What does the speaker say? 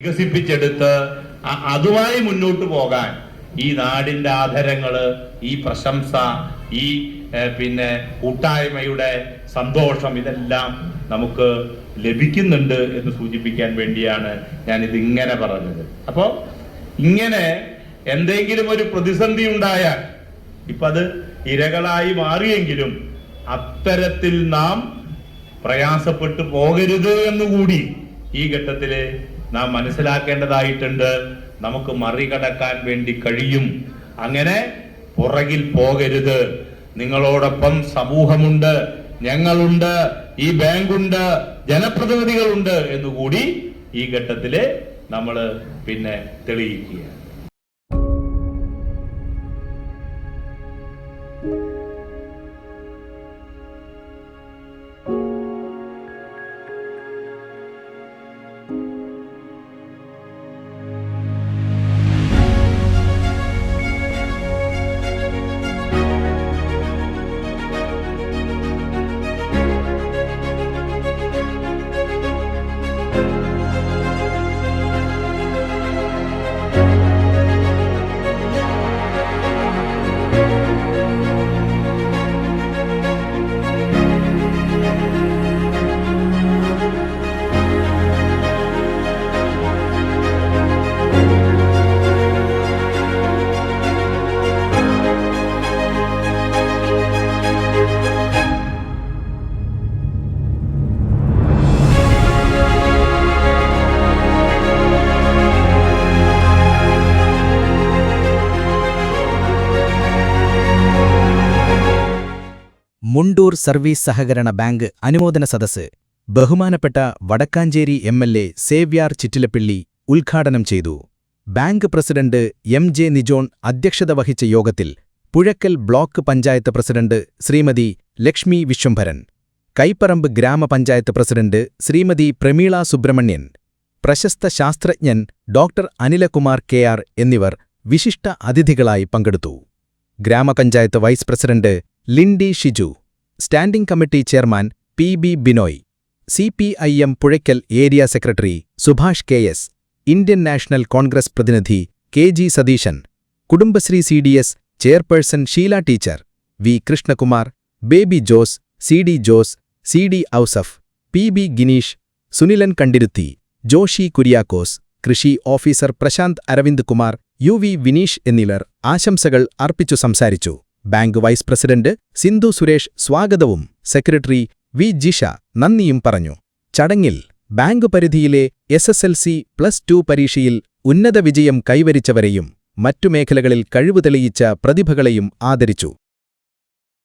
വികസിപ്പിച്ചെടുത്ത് അതുമായി മുന്നോട്ട് പോകാൻ ഈ നാടിന്റെ ആദരങ്ങള്, ഈ പ്രശംസ, ഈ കൂട്ടായ്മയുടെ സന്തോഷം ഇതെല്ലാം നമുക്ക് ലഭിക്കുന്നുണ്ട് എന്ന് സൂചിപ്പിക്കാൻ വേണ്ടിയാണ് ഞാൻ ഇതിങ്ങനെ പറഞ്ഞത്. അപ്പോൾ ഇങ്ങനെ എന്തെങ്കിലും ഒരു പ്രതിസന്ധി ഉണ്ടായാൽ ഇപ്പൊ അത് ഇരകളായി മാറിയെങ്കിലും അത്തരത്തിൽ നാം പ്രയാസപ്പെട്ടു പോകരുത് എന്നുകൂടി ഈ ഘട്ടത്തില് നാം മനസ്സിലാക്കേണ്ടതായിട്ടുണ്ട്. നമുക്ക് മറികടക്കാൻ വേണ്ടി കഴിയും. അങ്ങനെ പുറകിൽ പോകരുത്. നിങ്ങളോടൊപ്പം സമൂഹമുണ്ട്, ഞങ്ങളുണ്ട്, ഈ ബാങ്കുണ്ട്, ജനപ്രതിനിധികളുണ്ട് എന്നുകൂടി ഈ ഘട്ടത്തില് നമ്മൾ തെളിയിക്കുക. മുണ്ടൂർ സർവീസ് സഹകരണ ബാങ്ക് അനുമോദന സദസ്സ് ബഹുമാനപ്പെട്ട വടക്കാഞ്ചേരി എംഎൽഎ സേവ്യാർ ചിറ്റിലപ്പിള്ളി ഉദ്ഘാടനം ചെയ്തു. Bank president എം.ജെ. നിജോൺ അധ്യക്ഷത വഹിച്ച യോഗത്തിൽ പുഴക്കൽ ബ്ലോക്ക് പഞ്ചായത്ത് പ്രസിഡന്റ് ശ്രീമതി ലക്ഷ്മി വിശ്വംഭരൻ, കൈപ്പറമ്പ് ഗ്രാമപഞ്ചായത്ത് പ്രസിഡന്റ് ശ്രീമതി പ്രമീള സുബ്രഹ്മണ്യൻ, പ്രശസ്ത ശാസ്ത്രജ്ഞൻ ഡോക്ടർ അനിലകുമാർ കെ.ആർ. എന്നിവർ വിശിഷ്ട അതിഥികളായി പങ്കെടുത്തു. ഗ്രാമപഞ്ചായത്ത് vice president Lindi Shiju, standing committee chairman PB. Binoy, CPIM. Puzhakkal area secretary Subhash KS., Indian National Congress പ്രതിനിധി KG. Satheesan, Kudumbashree CDS. Chairperson Sheela teacher, V. Krishnakumar, Baby Jose, CD. Jose, CD. Ousaf, PB. Gineesh, Sunilan Kandiruthi, Joshy Kuriakose, കൃഷി ഓഫീസർ പ്രശാന്ത് അരവിന്ദ് കുമാർ, യു.വി. വിനീഷ് എന്നിവർ ആശംസകൾ അർപ്പിച്ചു സംസാരിച്ചു. Bank vice president Sindhu Suresh സ്വാഗതവും സെക്രട്ടറി വി. ജിഷ നന്ദിയും പറഞ്ഞു. ചടങ്ങിൽ ബാങ്ക് പരിധിയിലെ SSLC+2 പരീക്ഷയിൽ ഉന്നത വിജയം കൈവരിച്ചവരെയും മറ്റു മേഖലകളിൽ കഴിവ് തെളിയിച്ച പ്രതിഭകളെയും ആദരിച്ചു.